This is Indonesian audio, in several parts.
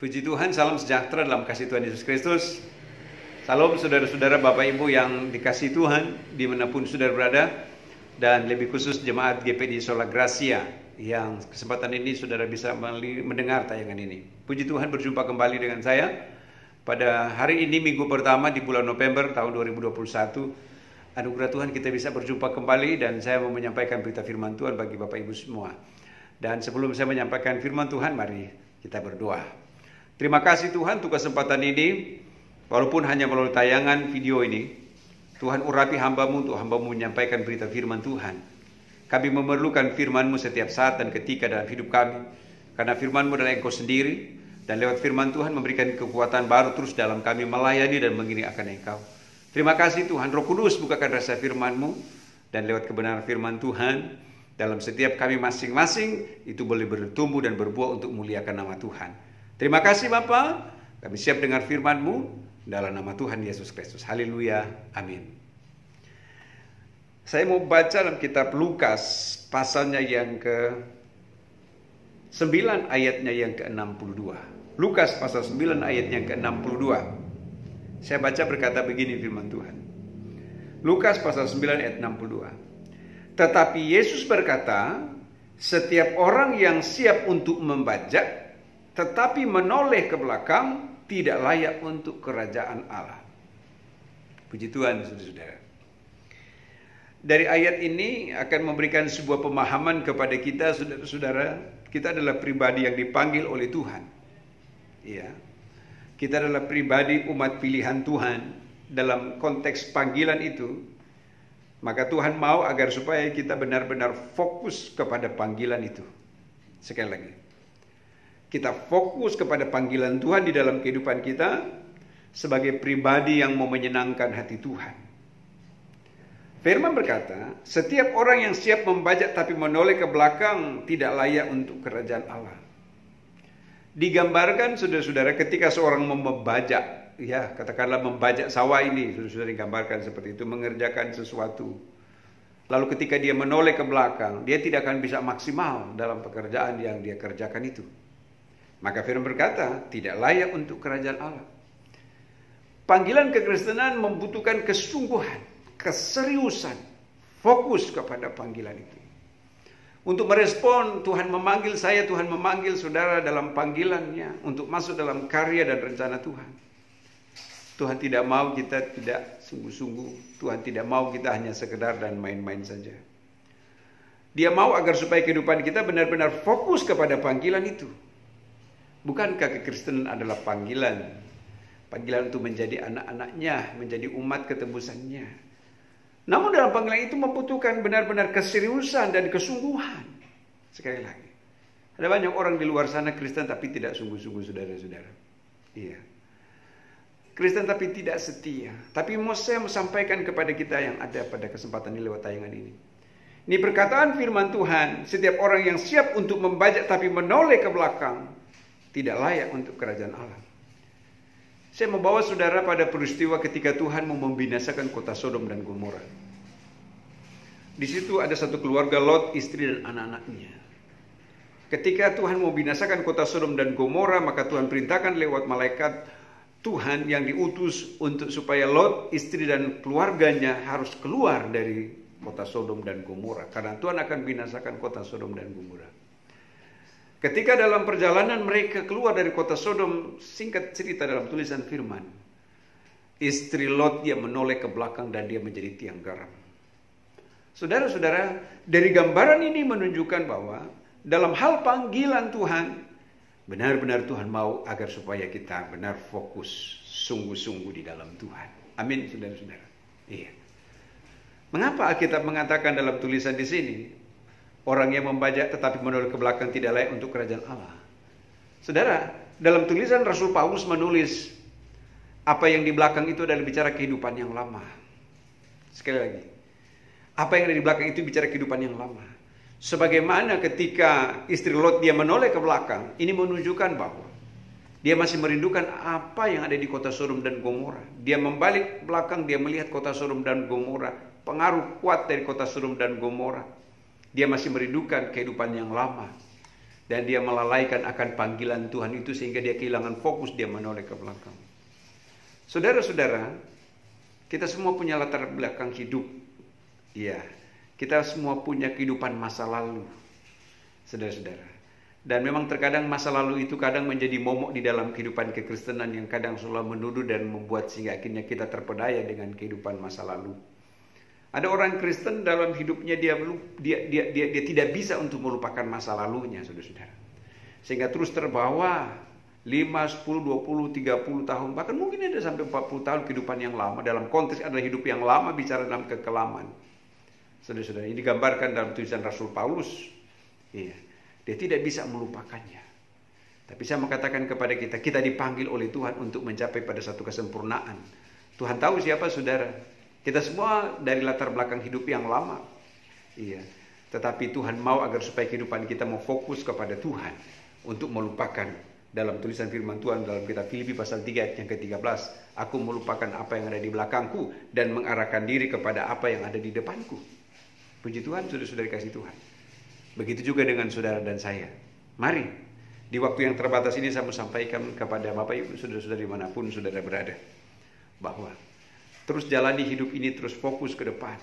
Puji Tuhan, salam sejahtera dalam kasih Tuhan Yesus Kristus. Salam saudara-saudara, Bapak Ibu yang dikasihi Tuhan dimanapun saudara berada, dan lebih khusus jemaat GPD Sola Gracia yang kesempatan ini saudara bisa mendengar tayangan ini. Puji Tuhan, berjumpa kembali dengan saya pada hari ini, minggu pertama di bulan November tahun 2021. Anugerah Tuhan kita bisa berjumpa kembali, dan saya mau menyampaikan berita firman Tuhan bagi Bapak Ibu semua. Dan sebelum saya menyampaikan firman Tuhan, mari kita berdoa. Terima kasih Tuhan untuk kesempatan ini, walaupun hanya melalui tayangan video ini. Tuhan urapi hamba-Mu untuk hamba-Mu menyampaikan berita firman Tuhan. Kami memerlukan firman-Mu setiap saat dan ketika dalam hidup kami, karena firman-Mu adalah Engkau sendiri, dan lewat firman Tuhan memberikan kekuatan baru terus dalam kami melayani dan mengiring akan Engkau. Terima kasih Tuhan. Roh Kudus, bukakan rasa firman-Mu, dan lewat kebenaran firman Tuhan dalam setiap kami masing-masing itu boleh bertumbuh dan berbuah untuk memuliakan nama Tuhan. Terima kasih Bapa, kami siap dengar firman-Mu dalam nama Tuhan Yesus Kristus. Haleluya, amin. Saya mau baca dalam kitab Lukas, pasalnya yang ke-9 ayatnya yang ke-62. Lukas pasal 9 ayat yang ke-62. Saya baca berkata begini firman Tuhan. Lukas pasal 9 ayat 62. Tetapi Yesus berkata, setiap orang yang siap untuk membajak tetapi menoleh ke belakang tidak layak untuk kerajaan Allah. Puji Tuhan, saudara-saudara. Dari ayat ini akan memberikan sebuah pemahaman kepada kita, saudara-saudara. Kita adalah pribadi yang dipanggil oleh Tuhan. Ya. Kita adalah pribadi umat pilihan Tuhan. Dalam konteks panggilan itu, maka Tuhan mau agar supaya kita benar-benar fokus kepada panggilan itu. Sekali lagi, kita fokus kepada panggilan Tuhan di dalam kehidupan kita sebagai pribadi yang mau menyenangkan hati Tuhan. Firman berkata, setiap orang yang siap membajak tapi menoleh ke belakang tidak layak untuk kerajaan Allah. Digambarkan saudara-saudara ketika seorang membajak, ya katakanlah membajak sawah ini, saudara-saudara digambarkan seperti itu, mengerjakan sesuatu. Lalu ketika dia menoleh ke belakang, dia tidak akan bisa maksimal dalam pekerjaan yang dia kerjakan itu. Maka firman berkata, tidak layak untuk kerajaan Allah. Panggilan kekristenan membutuhkan kesungguhan, keseriusan, fokus kepada panggilan itu. Untuk merespon, Tuhan memanggil saya, Tuhan memanggil saudara dalam panggilannya, untuk masuk dalam karya dan rencana Tuhan. Tuhan tidak mau kita tidak sungguh-sungguh. Tuhan tidak mau kita hanya sekedar dan main-main saja. Dia mau agar supaya kehidupan kita benar-benar fokus kepada panggilan itu. Bukankah kekristenan adalah panggilan? Panggilan untuk menjadi anak-anaknya, menjadi umat ketebusannya. Namun dalam panggilan itu membutuhkan benar-benar keseriusan dan kesungguhan. Sekali lagi, ada banyak orang di luar sana Kristen tapi tidak sungguh-sungguh, saudara-saudara. Iya. Kristen tapi tidak setia. Tapi mau saya sampaikan kepada kita yang ada pada kesempatan ini lewat tayangan ini. Ini perkataan firman Tuhan, setiap orang yang siap untuk membajak tapi menoleh ke belakang tidak layak untuk kerajaan Allah. Saya membawa saudara pada peristiwa ketika Tuhan mau membinasakan kota Sodom dan Gomora. Di situ ada satu keluarga, Lot, istri dan anak-anaknya. Ketika Tuhan mau binasakan kota Sodom dan Gomora, maka Tuhan perintahkan lewat malaikat Tuhan yang diutus untuk supaya Lot, istri dan keluarganya harus keluar dari kota Sodom dan Gomora. Karena Tuhan akan binasakan kota Sodom dan Gomora. Ketika dalam perjalanan mereka keluar dari kota Sodom, singkat cerita dalam tulisan firman, istri Lot dia menoleh ke belakang dan dia menjadi tiang garam. Saudara-saudara, dari gambaran ini menunjukkan bahwa dalam hal panggilan Tuhan, benar-benar Tuhan mau agar supaya kita benar fokus, sungguh-sungguh di dalam Tuhan. Amin, saudara-saudara. Iya. Mengapa Alkitab mengatakan dalam tulisan di sini, orang yang membajak tetapi menoleh ke belakang tidak layak untuk kerajaan Allah? Saudara, dalam tulisan Rasul Paulus menulis, apa yang di belakang itu adalah bicara kehidupan yang lama. Sekali lagi, apa yang ada di belakang itu bicara kehidupan yang lama. Sebagaimana ketika istri Lot dia menoleh ke belakang, ini menunjukkan bahwa dia masih merindukan apa yang ada di kota Sodom dan Gomora. Dia membalik belakang, dia melihat kota Sodom dan Gomora, pengaruh kuat dari kota Sodom dan Gomora. Dia masih merindukan kehidupan yang lama. Dan dia melalaikan akan panggilan Tuhan itu sehingga dia kehilangan fokus, dia menoleh ke belakang. Saudara-saudara, kita semua punya latar belakang hidup. Iya, kita semua punya kehidupan masa lalu, saudara-saudara. Dan memang terkadang masa lalu itu kadang menjadi momok di dalam kehidupan kekristenan yang kadang selalu menuduh dan membuat sehingga akhirnya kita terpedaya dengan kehidupan masa lalu. Ada orang Kristen dalam hidupnya dia tidak bisa untuk melupakan masa lalunya, saudara-saudara. Sehingga terus terbawa 5, 10, 20, 30 tahun, bahkan mungkin ada sampai 40 tahun kehidupan yang lama. Dalam konteks adalah hidup yang lama, bicara dalam kekelaman. Saudara-saudara, ini digambarkan dalam tulisan Rasul Paulus. Iya, dia tidak bisa melupakannya. Tapi saya mengatakan kepada kita, kita dipanggil oleh Tuhan untuk mencapai pada satu kesempurnaan. Tuhan tahu siapa saudara. Kita semua dari latar belakang hidup yang lama. Iya. Tetapi Tuhan mau agar supaya kehidupan kita mau fokus kepada Tuhan untuk melupakan. Dalam tulisan firman Tuhan dalam kitab Filipi pasal 3 ayat yang ke-13, aku melupakan apa yang ada di belakangku dan mengarahkan diri kepada apa yang ada di depanku. Puji Tuhan, saudara-saudara kasih Tuhan. Begitu juga dengan saudara dan saya. Mari, di waktu yang terbatas ini saya mau sampaikan kepada Bapak Ibu, saudara-saudara dimanapun saudara berada, bahwa terus jalani hidup ini, terus fokus ke depan.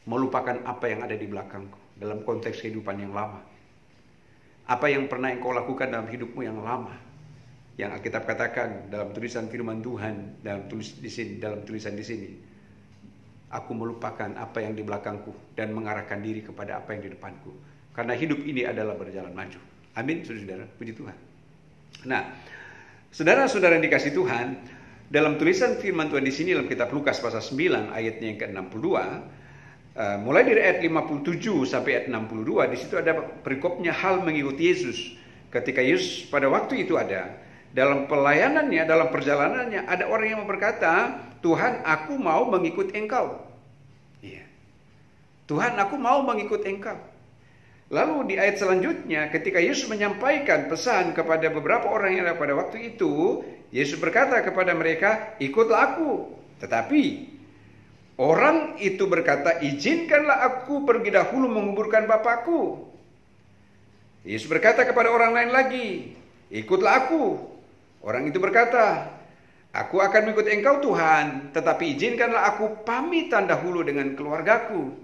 Melupakan apa yang ada di belakangku. Dalam konteks kehidupan yang lama. Apa yang pernah engkau lakukan dalam hidupmu yang lama. Yang Alkitab katakan dalam tulisan firman Tuhan. Dalam tulisan di sini. Aku melupakan apa yang di belakangku. Dan mengarahkan diri kepada apa yang di depanku. Karena hidup ini adalah berjalan maju. Amin, saudara-saudara. Puji Tuhan. Nah, saudara-saudara yang dikasih Tuhan, dalam tulisan firman Tuhan di sini dalam kitab Lukas pasal 9 ayatnya yang ke-62, mulai dari ayat 57 sampai ayat 62, di situ ada perikopnya hal mengikuti Yesus. Ketika Yesus pada waktu itu ada dalam pelayanannya, dalam perjalanannya, ada orang yang berkata, Tuhan, aku mau mengikut Engkau. Iya. Tuhan, aku mau mengikut Engkau. Lalu di ayat selanjutnya, ketika Yesus menyampaikan pesan kepada beberapa orang yang ada pada waktu itu, Yesus berkata kepada mereka, ikutlah aku. Tetapi orang itu berkata, izinkanlah aku pergi dahulu menguburkan Bapakku. Yesus berkata kepada orang lain lagi, ikutlah aku. Orang itu berkata, aku akan mengikut Engkau Tuhan, tetapi izinkanlah aku pamitan dahulu dengan keluargaku.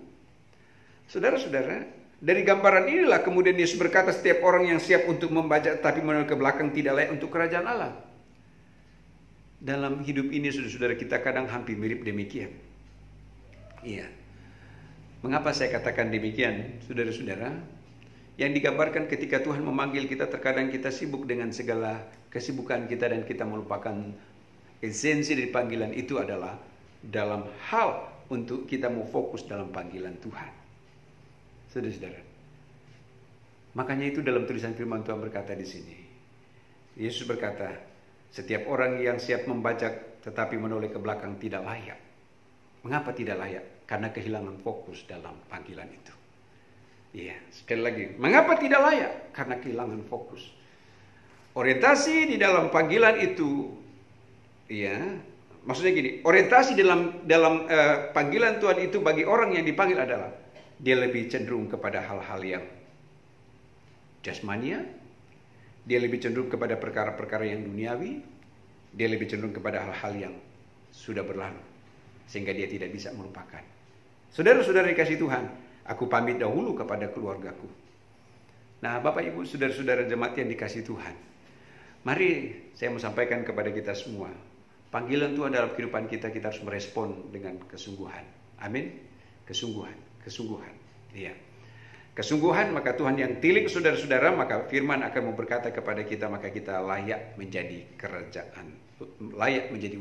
Saudara-saudara, dari gambaran inilah kemudian Yesus berkata, setiap orang yang siap untuk membajak tapi menoleh ke belakang tidak layak untuk kerajaan Allah. Dalam hidup ini saudara-saudara kita kadang hampir mirip demikian. Iya. Mengapa saya katakan demikian, saudara-saudara? Yang digambarkan ketika Tuhan memanggil kita, terkadang kita sibuk dengan segala kesibukan kita dan kita melupakan esensi dari panggilan itu adalah dalam hal untuk kita mau fokus dalam panggilan Tuhan. Saudara-saudara. Makanya itu dalam tulisan firman Tuhan berkata di sini. Yesus berkata, setiap orang yang siap membajak tetapi menoleh ke belakang tidak layak. Mengapa tidak layak? Karena kehilangan fokus dalam panggilan itu. Iya, sekali lagi. Mengapa tidak layak? Karena kehilangan fokus. Orientasi di dalam panggilan itu, iya, maksudnya gini, orientasi dalam panggilan Tuhan itu bagi orang yang dipanggil adalah dia lebih cenderung kepada hal-hal yang jasmania, dia lebih cenderung kepada perkara-perkara yang duniawi, dia lebih cenderung kepada hal-hal yang sudah berlalu, sehingga dia tidak bisa melupakan. Saudara-saudara dikasih Tuhan, aku pamit dahulu kepada keluargaku. Nah, Bapak Ibu, saudara-saudara jemaat yang dikasih Tuhan, mari saya mau sampaikan kepada kita semua, panggilan Tuhan dalam kehidupan kita, kita harus merespon dengan kesungguhan. Amin. Kesungguhan. Iya. Kesungguhan, maka Tuhan yang tilik saudara-saudara, maka firman akan berkata kepada kita, maka kita layak menjadi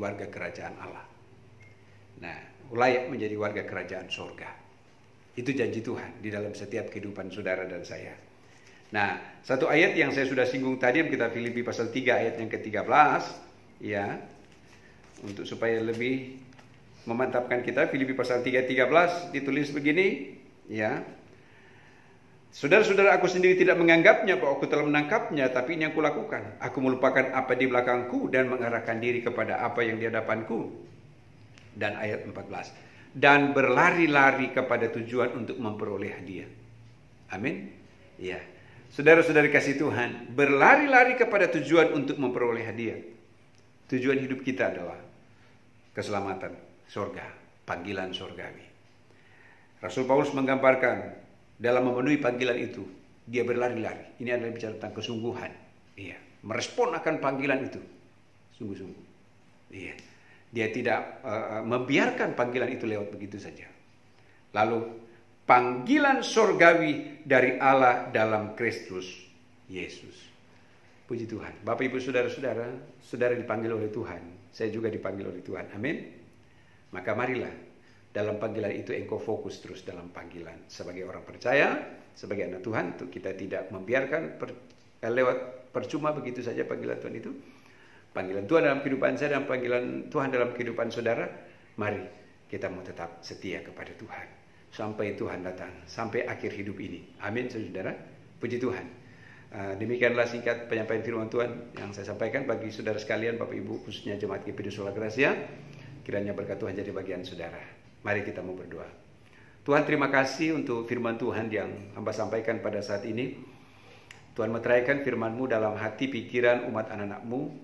warga kerajaan Allah. Nah, layak menjadi warga kerajaan surga. Itu janji Tuhan di dalam setiap kehidupan saudara dan saya. Nah, satu ayat yang saya sudah singgung tadi, kita Filipi pasal 3 ayat yang ke-13, ya. Untuk supaya lebih memantapkan kita, Filipi pasal 3:13 ditulis begini, ya. Saudara-saudara, aku sendiri tidak menganggapnya bahwa aku telah menangkapnya, tapi ini yang kulakukan. Aku melupakan apa di belakangku dan mengarahkan diri kepada apa yang di hadapanku. Dan ayat 14. Dan berlari-lari kepada tujuan untuk memperoleh hadiah. Amin. Ya. saudara-saudari kasih Tuhan, berlari-lari kepada tujuan untuk memperoleh hadiah. Tujuan hidup kita adalah keselamatan surga, panggilan surgawi. Rasul Paulus menggambarkan dalam memenuhi panggilan itu, dia berlari-lari. Ini adalah bicara tentang kesungguhan. Iya, merespon akan panggilan itu, sungguh-sungguh. Iya, dia tidak membiarkan panggilan itu lewat begitu saja. Lalu panggilan surgawi dari Allah dalam Kristus Yesus. Puji Tuhan. Bapak Ibu saudara-saudara, saudara dipanggil oleh Tuhan, saya juga dipanggil oleh Tuhan. Amin. Maka marilah dalam panggilan itu engkau fokus terus dalam panggilan sebagai orang percaya, sebagai anak Tuhan, untuk kita tidak membiarkan lewat percuma begitu saja panggilan Tuhan itu. Panggilan Tuhan dalam kehidupan saya dan panggilan Tuhan dalam kehidupan saudara. Mari kita mau tetap setia kepada Tuhan sampai Tuhan datang, sampai akhir hidup ini. Amin, saudara. Puji Tuhan. Demikianlah singkat penyampaian firman Tuhan yang saya sampaikan bagi saudara sekalian, Bapak Ibu, khususnya Jemaat GPD Sola Gracia. Kiranya berkat Tuhan jadi bagian saudara. Mari kita mau berdoa. Tuhan, terima kasih untuk firman Tuhan yang hamba sampaikan pada saat ini. Tuhan meteraikan firman-Mu dalam hati pikiran umat anak-anak-Mu.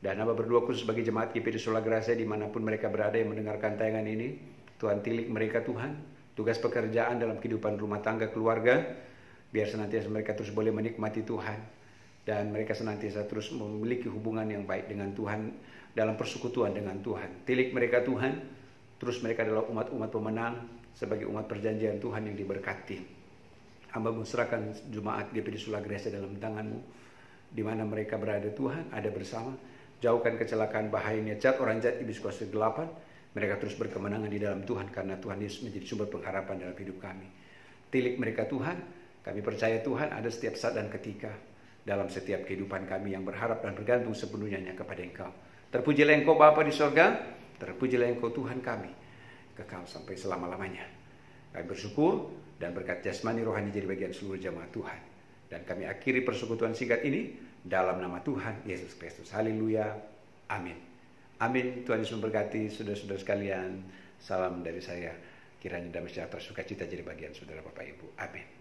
Dan hamba berdoa khusus bagi Jemaat GPD Sola Gracia dimanapun mereka berada yang mendengarkan tayangan ini. Tuhan, tilik mereka Tuhan. Tugas pekerjaan dalam kehidupan rumah tangga keluarga, biar senantiasa mereka terus boleh menikmati Tuhan, dan mereka senantiasa terus memiliki hubungan yang baik dengan Tuhan, dalam persekutuan dengan Tuhan. Tilik mereka Tuhan, terus mereka adalah umat-umat pemenang, sebagai umat perjanjian Tuhan yang diberkati. Hamba menserahkan Jemaat GPD Sola Gracia dalam tangan-Mu, di mana mereka berada Tuhan, ada bersama. Jauhkan kecelakaan, bahayanya jahat, orang jahat, iblis kuasa kegelapan. Mereka terus berkemenangan di dalam Tuhan, karena Tuhan Yesus menjadi sumber pengharapan dalam hidup kami. Tilik mereka Tuhan, kami percaya Tuhan ada setiap saat dan ketika dalam setiap kehidupan kami yang berharap dan bergantung sepenuhnya kepada Engkau. Terpujilah Engkau Bapa di sorga, terpujilah Engkau Tuhan kami, kekal sampai selama-lamanya. Kami bersyukur dan berkat jasmani rohani jadi bagian seluruh jemaat Tuhan. Dan kami akhiri persekutuan singkat ini dalam nama Tuhan Yesus Kristus. Haleluya. Amin. Amin. Tuhan Yesus memberkati saudara-saudara sekalian. Salam dari saya. Kiranya damai sejahtera sukacita jadi bagian saudara Bapak Ibu. Amin.